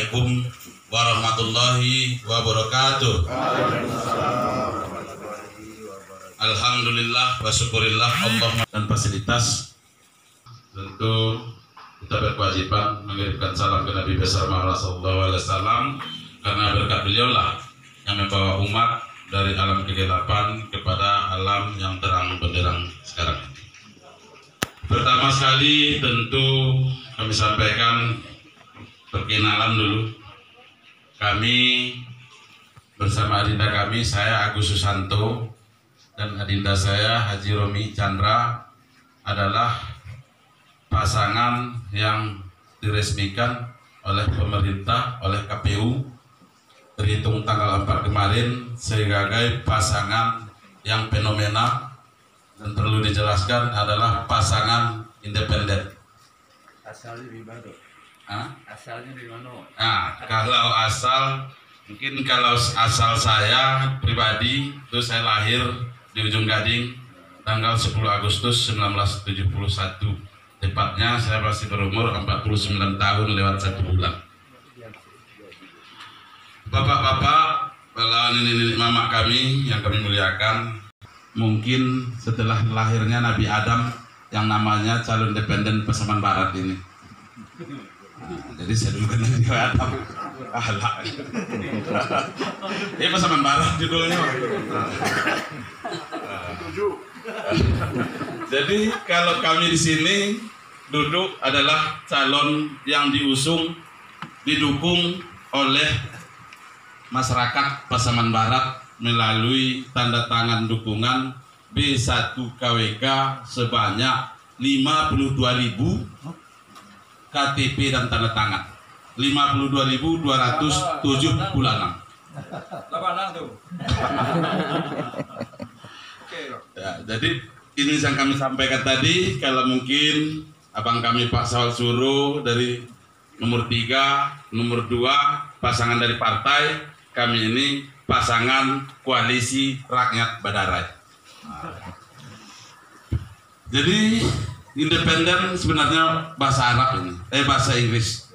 Assalamualaikum warahmatullahi wabarakatuh. Alhamdulillah wa syukurillah Allah dan fasilitas. Tentu kita berkewajiban mengirimkan salam ke Nabi besar Muhammad SAW, karena berkat beliau lah yang membawa umat dari alam kegelapan kepada alam yang terang benderang sekarang. Pertama sekali tentu kami sampaikan perkenalan dulu. Kami bersama adinda kami, saya Agus Susanto dan adinda saya Haji Romi Chandra adalah pasangan yang diresmikan oleh pemerintah, oleh KPU terhitung tanggal 4 kemarin sebagai pasangan yang fenomena dan perlu dijelaskan adalah pasangan independen. Asalnya di mana? Asalnya di mana? Nah, kalau asal saya pribadi itu saya lahir di Ujung Gading tanggal 10 Agustus 1971. Tepatnya saya masih berumur 49 tahun lewat 1 bulan. Bapak-bapak, nenek-nenek mama kami yang kami muliakan, mungkin setelah lahirnya Nabi Adam yang namanya calon independen Pasaman Barat ini. Nah, jadi saya dulu kenal Nabi Adam. Ini Pasaman Barat judulnya. Jadi kalau kami di sini duduk adalah calon yang diusung, didukung oleh masyarakat Pasaman Barat melalui tanda tangan dukungan B1 KWK sebanyak 52.000 KTP dan tanda tangan 52.276. Ya, jadi ini yang kami sampaikan tadi. Kalau mungkin abang kami Pak Sawal Suruh dari nomor 3, nomor 2 pasangan dari partai, kami ini pasangan koalisi rakyat Badarai. Jadi independen sebenarnya bahasa Arab ini, bahasa Inggris.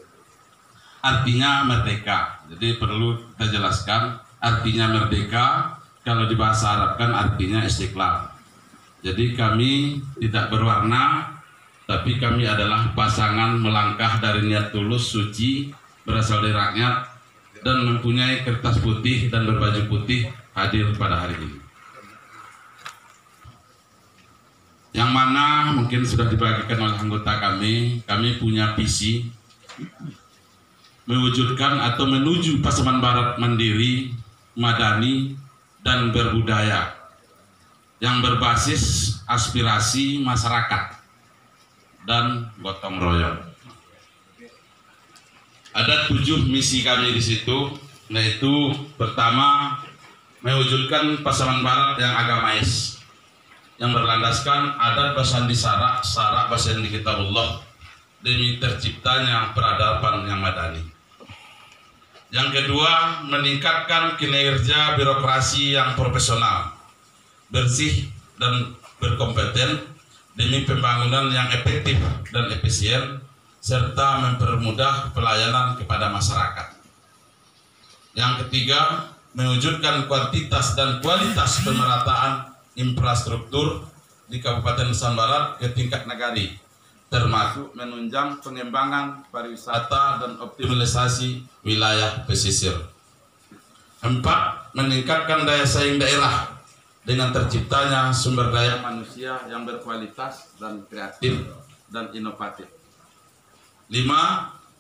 Artinya merdeka. Jadi perlu kita jelaskan artinya merdeka. Kalau di bahasa Arab kan artinya istiqlal. Jadi kami tidak berwarna, tapi kami adalah pasangan melangkah dari niat tulus, suci, berasal dari rakyat, dan mempunyai kertas putih dan berbaju putih hadir pada hari ini. Yang mana mungkin sudah dibagikan oleh anggota kami punya visi mewujudkan atau menuju Pasaman Barat mandiri, madani, dan berbudaya yang berbasis aspirasi masyarakat dan gotong royong. Ada 7 misi kami di situ, yaitu pertama mewujudkan Pasaman Barat yang agamais, yang berlandaskan adat basandi sara basandi kitabullah demi terciptanya peradaban yang madani. Yang kedua, meningkatkan kinerja birokrasi yang profesional, bersih dan berkompeten demi pembangunan yang efektif dan efisien serta mempermudah pelayanan kepada masyarakat. Yang ketiga, mewujudkan kuantitas dan kualitas pemerataan infrastruktur di Kabupaten Pasaman Barat ke tingkat nagari, termasuk menunjang pengembangan pariwisata dan optimalisasi wilayah pesisir. 4. Meningkatkan daya saing daerah dengan terciptanya sumber daya manusia yang berkualitas dan kreatif dan inovatif. 5.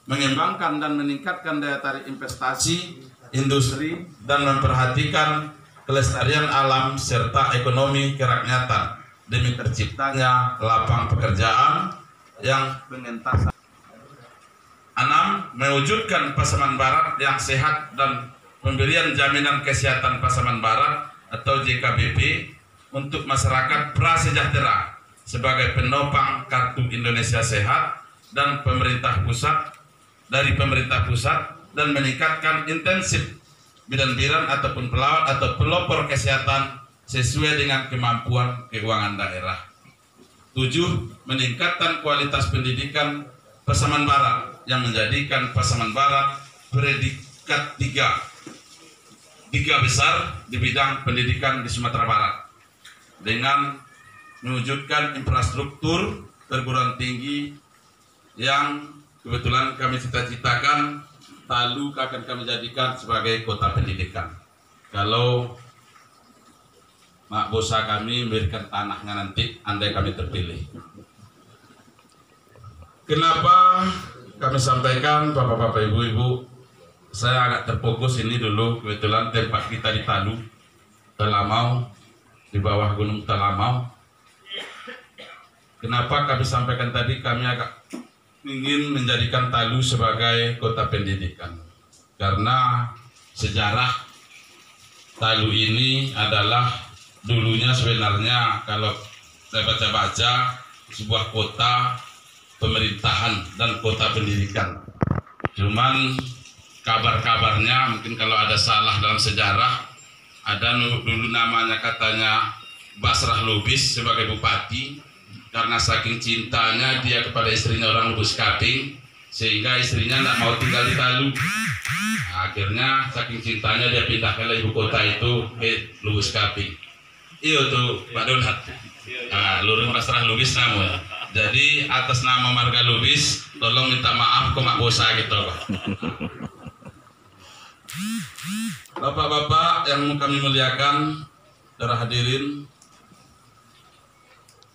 Mengembangkan dan meningkatkan daya tarik investasi, industri, dan memperhatikan kelestarian alam serta ekonomi kerakyatan demi terciptanya lapangan pekerjaan yang pengentasan. 6. Mewujudkan Pasaman Barat yang sehat dan pemberian jaminan kesehatan Pasaman Barat atau JKBP untuk masyarakat prasejahtera sebagai penopang Kartu Indonesia Sehat dan pemerintah pusat dan meningkatkan intensif bidan-bidan ataupun pelawat atau pelopor kesehatan sesuai dengan kemampuan keuangan daerah. 7. Meningkatkan kualitas pendidikan Pasaman Barat yang menjadikan Pasaman Barat predikat tiga besar di bidang pendidikan di Sumatera Barat dengan mewujudkan infrastruktur perguruan tinggi yang kebetulan kami cita-citakan Talu akan kami jadikan sebagai kota pendidikan. Kalau Mak Bosa kami memberikan tanahnya nanti andai kami terpilih. Kenapa kami sampaikan Bapak-bapak Ibu-ibu, saya agak terfokus ini dulu, kebetulan tempat kita di Talu, Talamau, di bawah Gunung Talamau. Kenapa kami sampaikan tadi kami agak ingin menjadikan Talu sebagai kota pendidikan? Karena sejarah Talu ini adalah dulunya sebenarnya kalau saya baca-baca sebuah kota pemerintahan dan kota pendidikan. Cuman kabar-kabarnya mungkin kalau ada salah dalam sejarah, ada dulu namanya katanya Basrah Lubis sebagai bupati, karena saking cintanya dia kepada istrinya orang Lubis Kaping sehingga istrinya tidak mau tinggal di Talu. Nah, akhirnya saking cintanya dia pindah ke ibu kota itu ke Lubis Kaping. Iya tuh Pak Donat. Nah, Lurus Basrah Lubis namanya. Jadi atas nama marga Lubis, tolong minta maaf ke Mak Bosa gitu Pak. Bapak-bapak yang kami muliakan, saudara hadirin,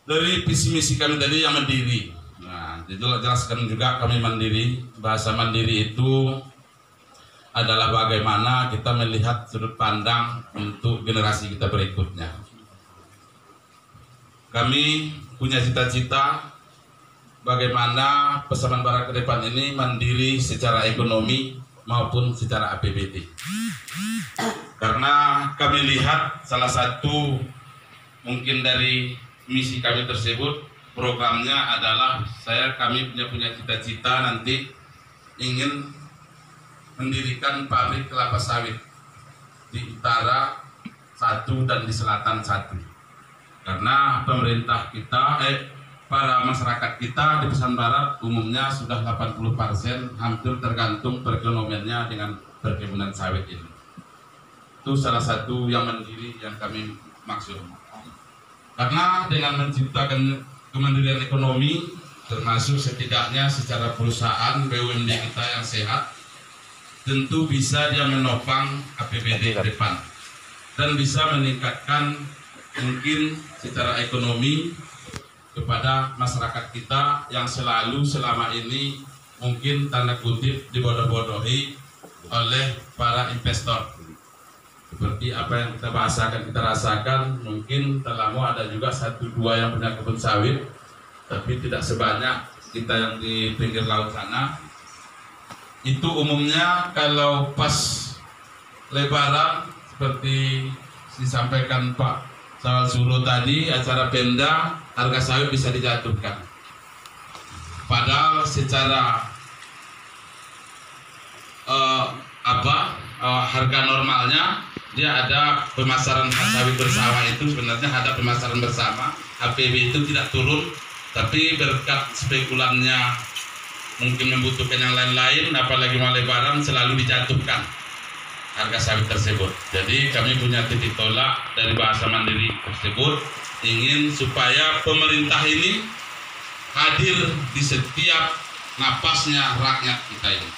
dari visi misi kami tadi yang mandiri. Nah, itu jelaskan juga kami mandiri. Bahasa mandiri itu adalah bagaimana kita melihat sudut pandang untuk generasi kita berikutnya. Kami punya cita-cita bagaimana Pasaman Barat ke depan ini mandiri secara ekonomi maupun secara APBD. Karena kami lihat salah satu mungkin dari misi kami tersebut, programnya adalah kami punya cita-cita nanti ingin mendirikan pabrik kelapa sawit di utara satu dan di selatan satu. Karena pemerintah kita, para masyarakat kita di Pasaman Barat umumnya sudah 80% hampir tergantung perekonomiannya dengan perkebunan sawit ini. Itu salah satu yang mandiri yang kami maksud. Karena dengan menciptakan kemandirian ekonomi, termasuk setidaknya secara perusahaan BUMD kita yang sehat, tentu bisa dia menopang APBD ke depan dan bisa meningkatkan mungkin secara ekonomi kepada masyarakat kita yang selalu selama ini mungkin tanda kutip dibodoh-bodohi oleh para investor. Seperti apa yang kita bahasakan, kita rasakan, mungkin Talamau ada juga 1-2 yang punya kebun sawit, tapi tidak sebanyak kita yang di pinggir laut sana. Itu umumnya kalau pas Lebaran seperti disampaikan Pak Sawal Suruh tadi, acara Pemda, harga sawit bisa dijatuhkan. Padahal secara harga normalnya dia ada pemasaran sawit bersama, itu sebenarnya ada pemasaran bersama, HPB itu tidak turun, tapi berkat spekulannya mungkin membutuhkan yang lain-lain, apalagi mau Lebaran selalu dijatuhkan harga sawit tersebut. Jadi kami punya titik tolak dari bahasa mandiri tersebut, ingin supaya pemerintah ini hadir di setiap napasnya rakyat kita ini.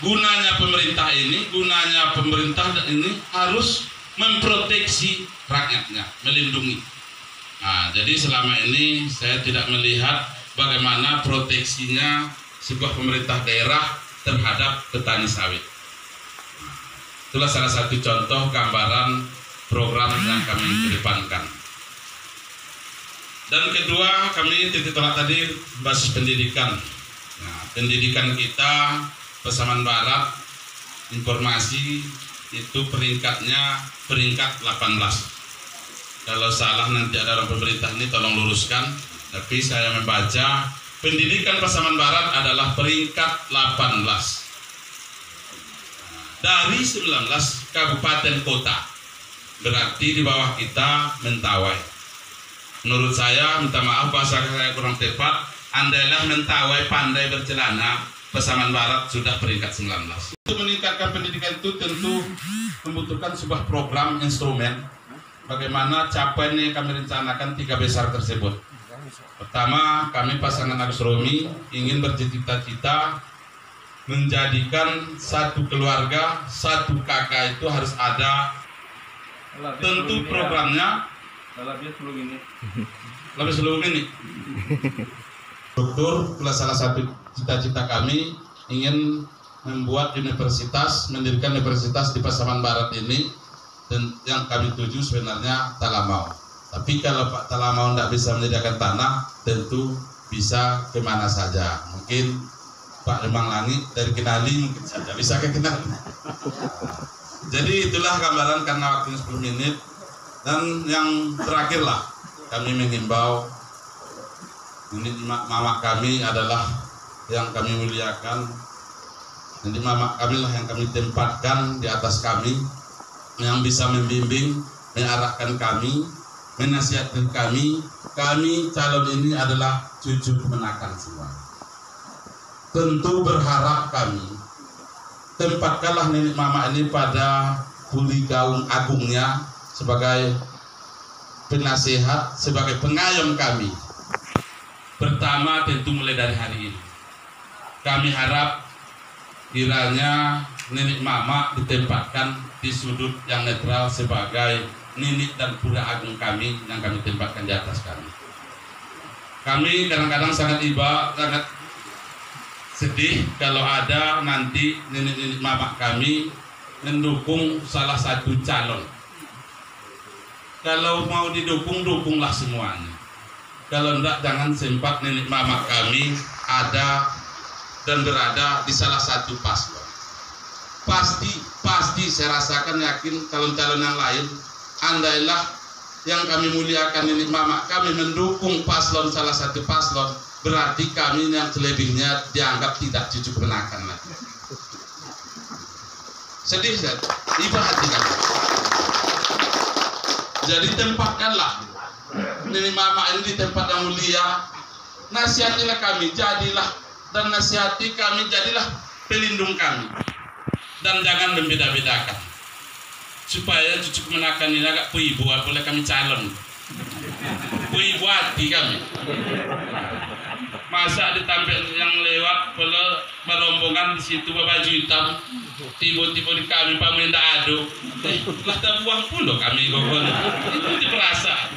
Gunanya pemerintah ini harus memproteksi rakyatnya, melindungi. Nah, jadi selama ini saya tidak melihat bagaimana proteksinya sebuah pemerintah daerah terhadap petani sawit. Itulah salah satu contoh gambaran program yang kami kedepankan. Dan kedua, kami titik tolak tadi basis pendidikan. Nah, pendidikan kita Pasaman Barat informasi itu peringkatnya peringkat 18. Kalau salah nanti ada orang pemerintah ini tolong luruskan. Tapi saya membaca pendidikan Pasaman Barat adalah peringkat 18. Dari 19 kabupaten kota, berarti di bawah kita Mentawai. Menurut saya, minta maaf bahasa saya kurang tepat, andailah Mentawai pandai bercelana, Pasaman Barat sudah peringkat 19. Untuk meningkatkan pendidikan itu tentu membutuhkan sebuah program instrumen bagaimana capaian yang kami rencanakan 3 besar tersebut. Pertama, kami pasangan Agus Romi ingin bercita-cita menjadikan satu keluarga, satu kakak itu harus ada. Tentu programnya lebih seluruh ini. Struktur salah satu cita-cita kami ingin membuat universitas, mendirikan universitas di Pasaman Barat ini, dan yang kami tuju sebenarnya Talamau. Tapi kalau Pak Talamau tidak bisa menyediakan tanah, tentu bisa kemana saja. Mungkin Pak Remang Langit dari Kenali mungkin saja bisa ke Kenali. Jadi itulah gambaran karena waktunya 10 menit. Dan yang terakhirlah kami menghimbau, ini mama kami adalah yang kami muliakan. Jadi mama kami lah yang kami tempatkan di atas kami, yang bisa membimbing, mengarahkan kami, menasihatkan kami. Kami calon ini adalah cucu kemenakan semua. Tentu berharap kami tempatkanlah nenek mama ini pada kuli gaung agungnya sebagai penasihat, sebagai pengayom kami. Pertama tentu mulai dari hari ini kami harap kiranya nenek mama ditempatkan di sudut yang netral sebagai nenek dan pura agung kami yang kami tempatkan di atas kami. Kami kadang-kadang sangat sedih kalau ada nanti nenek-nenek mama kami mendukung salah satu calon. Kalau mau didukung, dukunglah semuanya. Kalau enggak, jangan sempat nenek mama kami ada dan berada di salah satu paslon. Pasti saya rasakan yakin calon-calon yang lain, andailah yang kami muliakan nenek mama kami mendukung paslon salah satu paslon, berarti kami yang selebihnya dianggap tidak cucu kemenakan lagi. Sedih saya, iba hati kami. Jadi tempatkanlah nenek mama ini di tempat yang mulia. Nasihatilah kami, jadilah dan nasihati kami, jadilah pelindung kami. Dan jangan membeda-bedakan. Supaya cucu kemenakan ini agak puibu, boleh kami calon. Puibu hati kami. Masa ditampil yang lewat, kalau merombongan di situ baju hitam, tiba-tiba di kami pamenda ado, lah tak buang puluh kami gokon. Itu perasaan.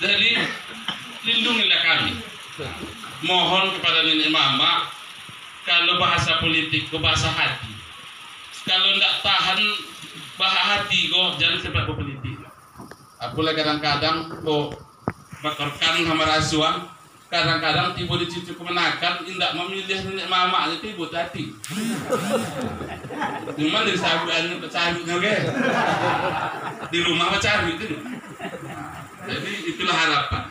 Jadi lindungilah kami. Mohon kepada nenek mama, kalau bahasa politik ke bahasa hati. Kalau tidak tahan bahasa hati kok jangan sempat politik. Apalah kadang-kadang kok bakarkan sama rasuan. Kadang-kadang tiba di cucu kemenakan, tidak memilih nenek mama itu ibu tadi. Cuma dari sahabat cari oke. Di rumah cari itu. Jadi itulah harapan.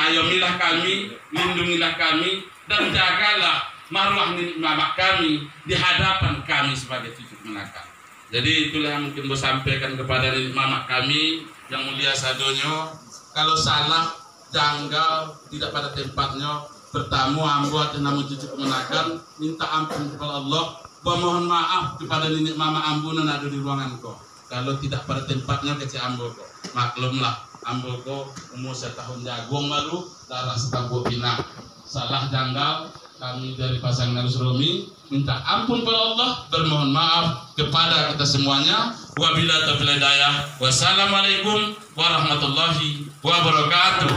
Ayomilah kami, lindungilah kami, dan jagalah marwah nenek mama kami di hadapan kami sebagai cucu kemenakan. Jadi itulah yang mungkin saya sampaikan kepada nenek mama kami yang mulia sadonyo. Kalau salah, janggal, tidak pada tempatnya, bertamu ambo atau namu cucu kemenakan, minta ampun kepada Allah, mohon maaf kepada nenek mama ambo yang ada di ruangan kok. Kalau tidak pada tempatnya kecil ambo kok, maklumlah ambo kok umur 1 tahun jagung baru, darah setambuk pinang, salah janggal. Kami dari pasangan Agus Romi minta ampun kepada Allah, bermohon maaf kepada kita semuanya. Wabillahi taufiq hidayah. Wassalamualaikum warahmatullahi wabarakatuh.